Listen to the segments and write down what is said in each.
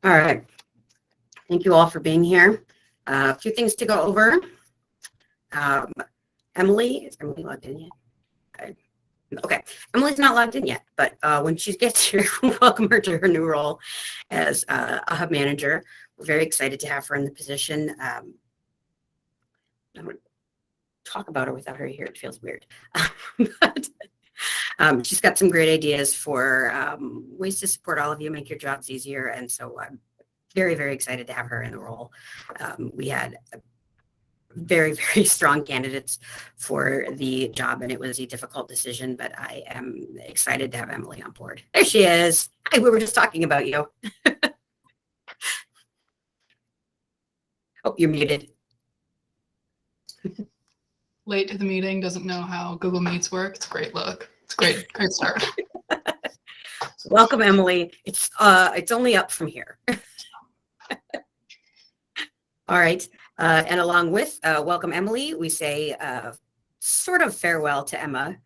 All right. Thank you all for being here. A few things to go over. Emily, is Emily logged in yet? Okay, Emily's not logged in yet, but when she gets here, we'll welcome her to her new role as a hub manager. We're very excited to have her in the position. I'm going to talk about her without her here. It feels weird. But she's got some great ideas for ways to support all of you, make your jobs easier. And so I'm very, very excited to have her in the role. We had very, very strong candidates for the job, and it was a difficult decision, but I am excited to have Emily on board. There she is. Hi, we were just talking about you. Oh, you're muted. Late to the meeting, doesn't know how Google Meets work. It's a great look. It's great start. Welcome, Emily. It's only up from here. All right. And along with welcome, Emily, we say sort of farewell to Emma.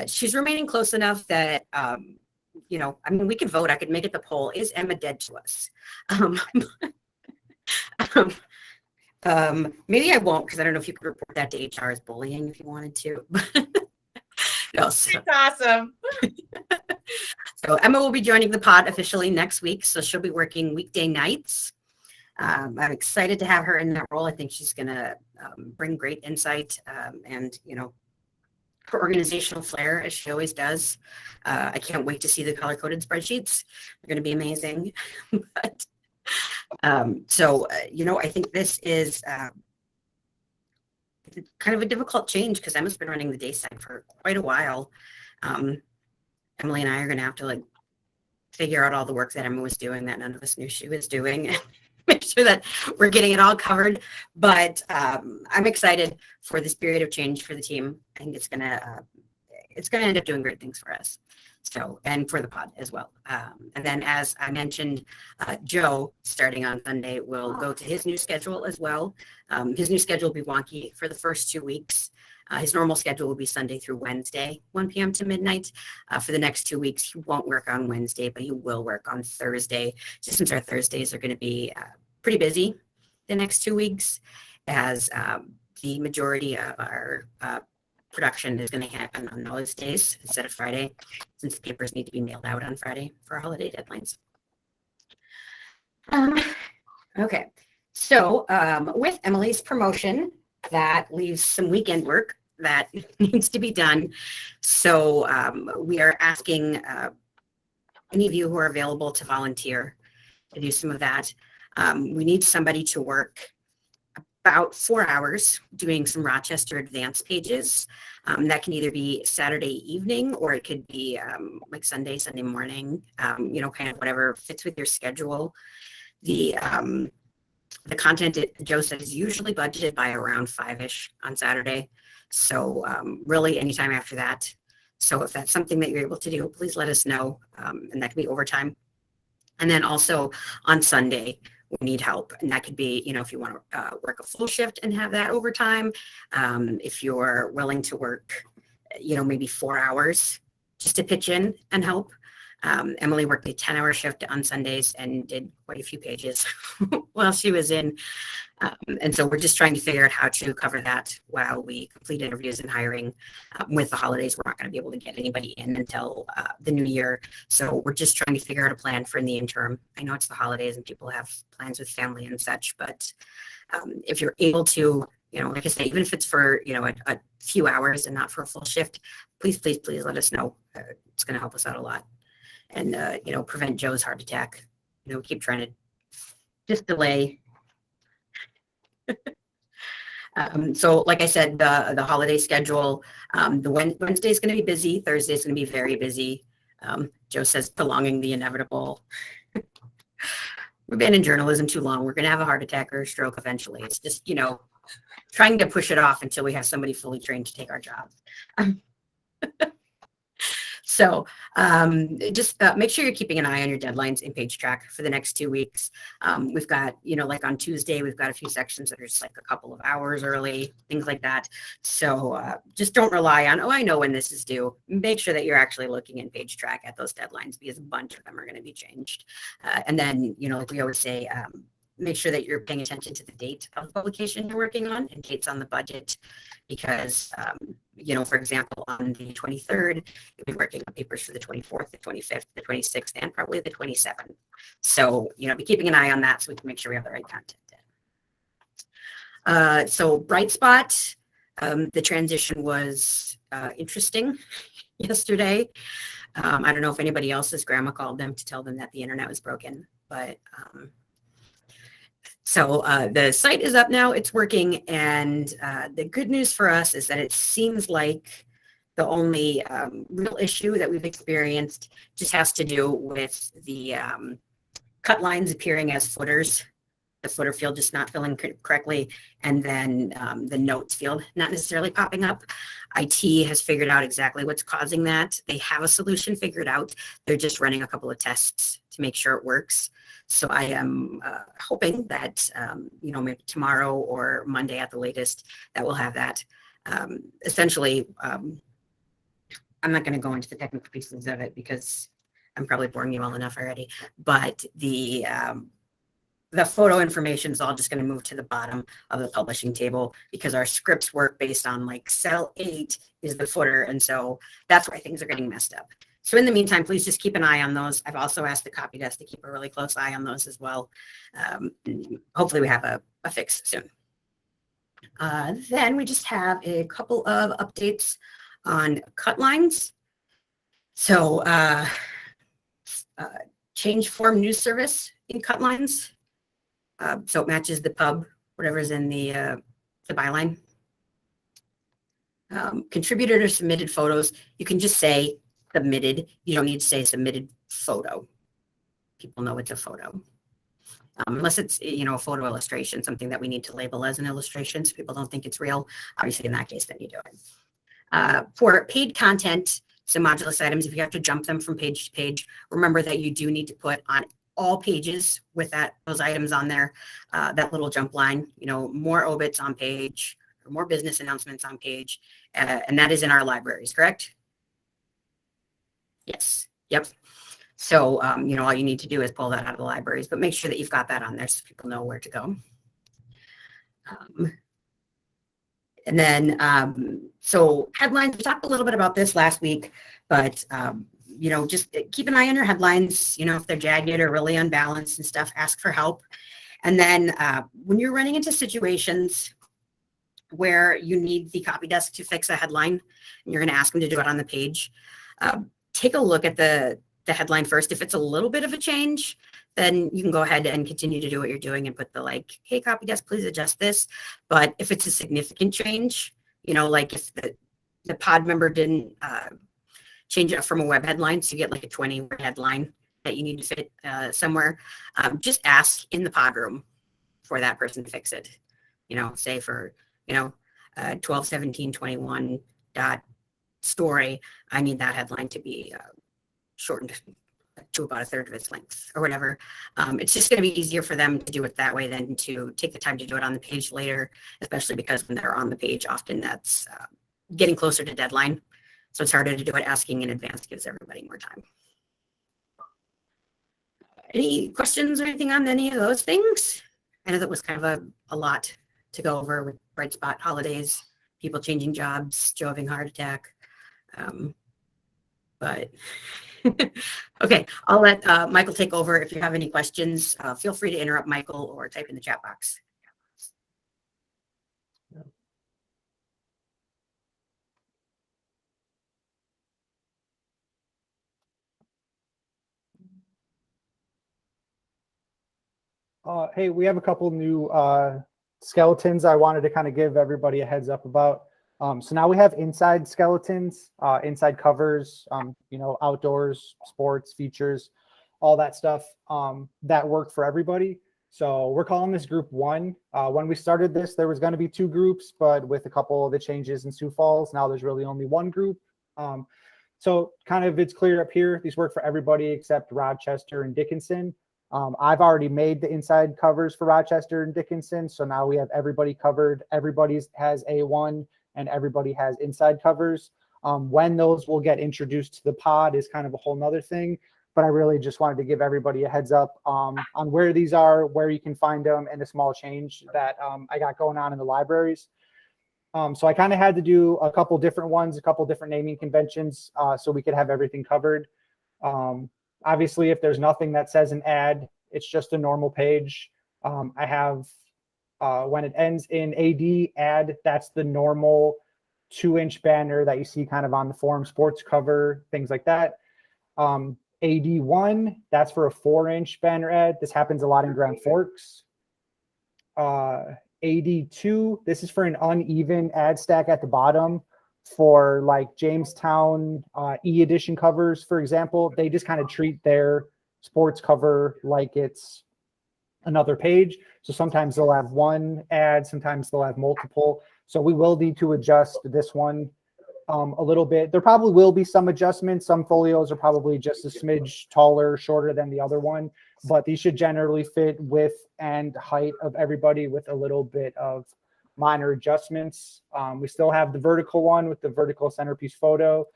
She's remaining close enough that, we could vote. I could make it the poll. Is Emma dead to us? Maybe I won't, because I don't know if you could report that to HR as bullying if you wanted to. No, so. That's awesome. So Emma will be joining the pod officially next week. So she'll be working weekday nights. I'm excited to have her in that role. I think she's going to bring great insight and, her organizational flair, as she always does. I can't wait to see the color-coded spreadsheets. They're going to be amazing. But, I think this is kind of a difficult change because Emma's been running the day side for quite a while. Emily and I are going to have to figure out all the work that Emma was doing that none of us knew she was doing. Make sure that we're getting it all covered. But I'm excited for this period of change for the team. I think it's gonna end up doing great things for us. So, and for the pod as well. And then, as I mentioned, Joe, starting on Sunday, will go to his new schedule as well. His new schedule will be wonky for the first 2 weeks. His normal schedule will be Sunday through Wednesday, 1 p.m. to midnight. For the next 2 weeks, he won't work on Wednesday, but he will work on Thursday, just since our Thursdays are going to be pretty busy the next 2 weeks, as the majority of our production is going to happen on those days instead of Friday, since the papers need to be mailed out on Friday for holiday deadlines. Okay, so with Emily's promotion, that leaves some weekend work that needs to be done. So we are asking any of you who are available to volunteer to do some of that. We need somebody to work about 4 hours doing some Rochester advance pages. That can either be Saturday evening or it could be Sunday morning, kind of whatever fits with your schedule. The content, Joe said, is usually budgeted by around 5-ish on Saturday. So really anytime after that. So if that's something that you're able to do, please let us know. And that can be overtime. And then also on Sunday, we need help. And that could be, if you want to work a full shift and have that overtime. If you're willing to work, maybe 4 hours just to pitch in and help. Emily worked a 10-hour shift on Sundays and did quite a few pages while she was in. And so we're just trying to figure out how to cover that while we complete interviews and hiring. With the holidays, we're not going to be able to get anybody in until the new year. So we're just trying to figure out a plan for in the interim. I know it's the holidays and people have plans with family and such, but if you're able to, like I say, even if it's for, a few hours and not for a full shift, please let us know. It's going to help us out a lot. And, prevent Joe's heart attack. Keep trying to just delay. So like I said, the holiday schedule, Wednesday is going to be busy. Thursday is going to be very busy. Joe says prolonging the inevitable. We've been in journalism too long. We're going to have a heart attack or a stroke eventually. It's just, trying to push it off until we have somebody fully trained to take our jobs. So just make sure you're keeping an eye on your deadlines in page track for the next 2 weeks. We've got, like on Tuesday, we've got a few sections that are just like a couple of hours early, things like that. So just don't rely on, oh, I know when this is due. Make sure that you're actually looking in page track at those deadlines, because a bunch of them are going to be changed. And then, like we always say, make sure that you're paying attention to the date of the publication you're working on and dates on the budget, because, for example, on the 23rd, you'll be working on papers for the 24th, the 25th, the 26th, and probably the 27th. So, be keeping an eye on that so we can make sure we have the right content in. So Brightspot, the transition was interesting yesterday. I don't know if anybody else's grandma called them to tell them that the internet was broken, but so the site is up now, it's working, and the good news for us is that it seems like the only real issue that we've experienced just has to do with the cut lines appearing as footers, the footer field just not filling correctly, and then the notes field not necessarily popping up. IT has figured out exactly what's causing that. They have a solution figured out. They're just running a couple of tests to make sure it works. So I am hoping that, maybe tomorrow or Monday at the latest, that we'll have that. Essentially, I'm not going to go into the technical pieces of it because I'm probably boring you well enough already, but the photo information is all just going to move to the bottom of the publishing table, because our scripts work based on like cell 8 is the footer. And so that's why things are getting messed up. So in the meantime, please just keep an eye on those. I've also asked the copy desk to keep a really close eye on those as well. Hopefully we have a fix soon. Then we just have a couple of updates on cut lines. So change form news service in cut lines. So it matches the pub, whatever's in the byline. Contributed or submitted photos, you can just say submitted. You don't need to say submitted photo. People know it's a photo. Unless it's, a photo illustration, something that we need to label as an illustration so people don't think it's real. Obviously, in that case, then you do it. For paid content, so modulus items, if you have to jump them from page to page, remember that you do need to put on all pages with those items on there, that little jump line, more obits on page, or more business announcements on page, and that is in our libraries, correct? Yes. Yep. So, all you need to do is pull that out of the libraries, but make sure that you've got that on there so people know where to go. And then, so headlines, we talked a little bit about this last week, but, just keep an eye on your headlines. If they're jagged or really unbalanced and stuff, ask for help. And then when you're running into situations where you need the copy desk to fix a headline, and you're going to ask them to do it on the page, take a look at the headline first. If it's a little bit of a change, then you can go ahead and continue to do what you're doing and put the hey, copy desk, please adjust this. But if it's a significant change, like if the pod member didn't change it from a web headline, so you get like a 20-word headline that you need to fit somewhere, just ask in the pod room for that person to fix it. Say for 12/17/21 story, I need that headline to be shortened to about a third of its length or whatever. It's just going to be easier for them to do it that way than to take the time to do it on the page later, especially because when they're on the page, often that's getting closer to deadline. So it's harder to do it. Asking in advance gives everybody more time. Any questions or anything on any of those things? I know that was kind of a lot to go over with Brightspot, holidays, people changing jobs, Joe having a heart attack. But okay, I'll let Michael take over. If you have any questions, feel free to interrupt Michael or type in the chat box. Hey, we have a couple new skeletons I wanted to kind of give everybody a heads up about. So now we have inside skeletons, inside covers, outdoors, sports, features, all that stuff that work for everybody. So we're calling this group 1. When we started this, there was going to be 2 groups, but with a couple of the changes in Sioux Falls, now there's really only 1 group. So kind of it's clear up here. These work for everybody except Rochester and Dickinson. I've already made the inside covers for Rochester and Dickinson. So now we have everybody covered. Everybody's has A1 and everybody has inside covers. When those will get introduced to the pod is kind of a whole nother thing. But I really just wanted to give everybody a heads up on where these are, where you can find them, and a small change that I got going on in the libraries. So I kind of had to do a couple different ones, a couple different naming conventions, so we could have everything covered. Obviously, if there's nothing that says an ad, it's just a normal page. I have, when it ends in ad, that's the normal 2-inch banner that you see kind of on the forum sports cover, things like that. AD1, that's for a 4-inch banner ad. This happens a lot in Grand Forks. AD2, this is for an uneven ad stack at the bottom for like Jamestown e-edition covers, for example. They just kind of treat their sports cover like it's another page. So sometimes they'll have one ad, sometimes they'll have multiple. So we will need to adjust this one a little bit. There probably will be some adjustments. Some folios are probably just a smidge taller, shorter than the other one, but these should generally fit width and height of everybody with a little bit of minor adjustments. We still have the vertical one with the vertical centerpiece photo.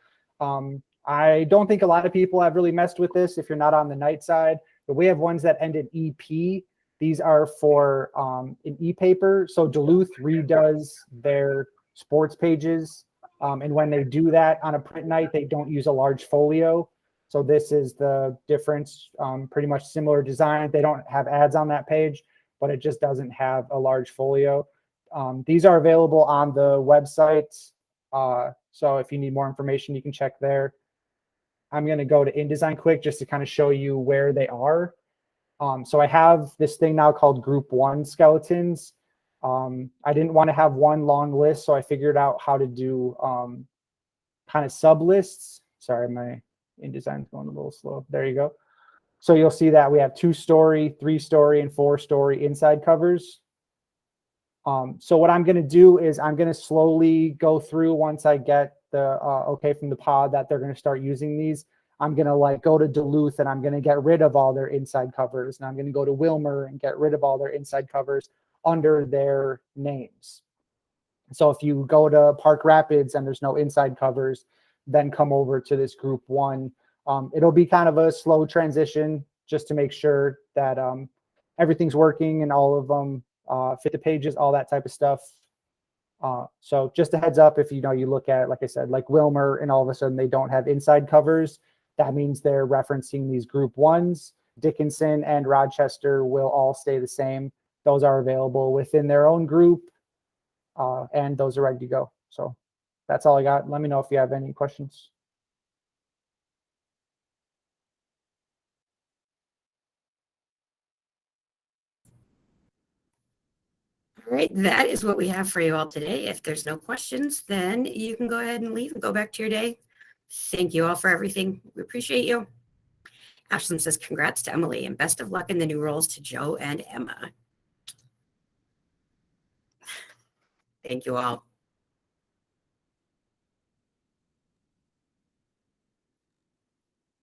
I don't think a lot of people have really messed with this if you're not on the night side, but we have ones that end in EP. These are for an e-paper. So Duluth redoes their sports pages. And when they do that on a print night, they don't use a large folio. So this is the difference, pretty much similar design. They don't have ads on that page, but it just doesn't have a large folio. These are available on the website. So if you need more information, you can check there. I'm going to go to InDesign quick just to kind of show you where they are. So I have this thing now called Group 1 skeletons. I didn't want to have one long list, so I figured out how to do kind of sub lists. Sorry, my InDesign's going a little slow. There you go. So you'll see that we have 2-story, 3-story, and 4-story inside covers. So what I'm going to do is I'm going to slowly go through once I get the okay from the pod that they're going to start using these. I'm going to like go to Duluth and I'm going to get rid of all their inside covers. And I'm going to go to Wilmer and get rid of all their inside covers under their names. So if you go to Park Rapids and there's no inside covers, then come over to this Group 1. It'll be kind of a slow transition just to make sure that everything's working and all of them fit the pages, all that type of stuff. So just a heads up, if you look at, like I said, like Wilmer, and all of a sudden they don't have inside covers, that means they're referencing these Group 1s. Dickinson and Rochester will all stay the same. Those are available within their own group, and those are ready to go. So that's all I got. Let me know if you have any questions. All right, that is what we have for you all today. If there's no questions, then you can go ahead and leave and go back to your day. Thank you all for everything. We appreciate you. Ashlyn says, congrats to Emily and best of luck in the new roles to Joe and Emma. Thank you all.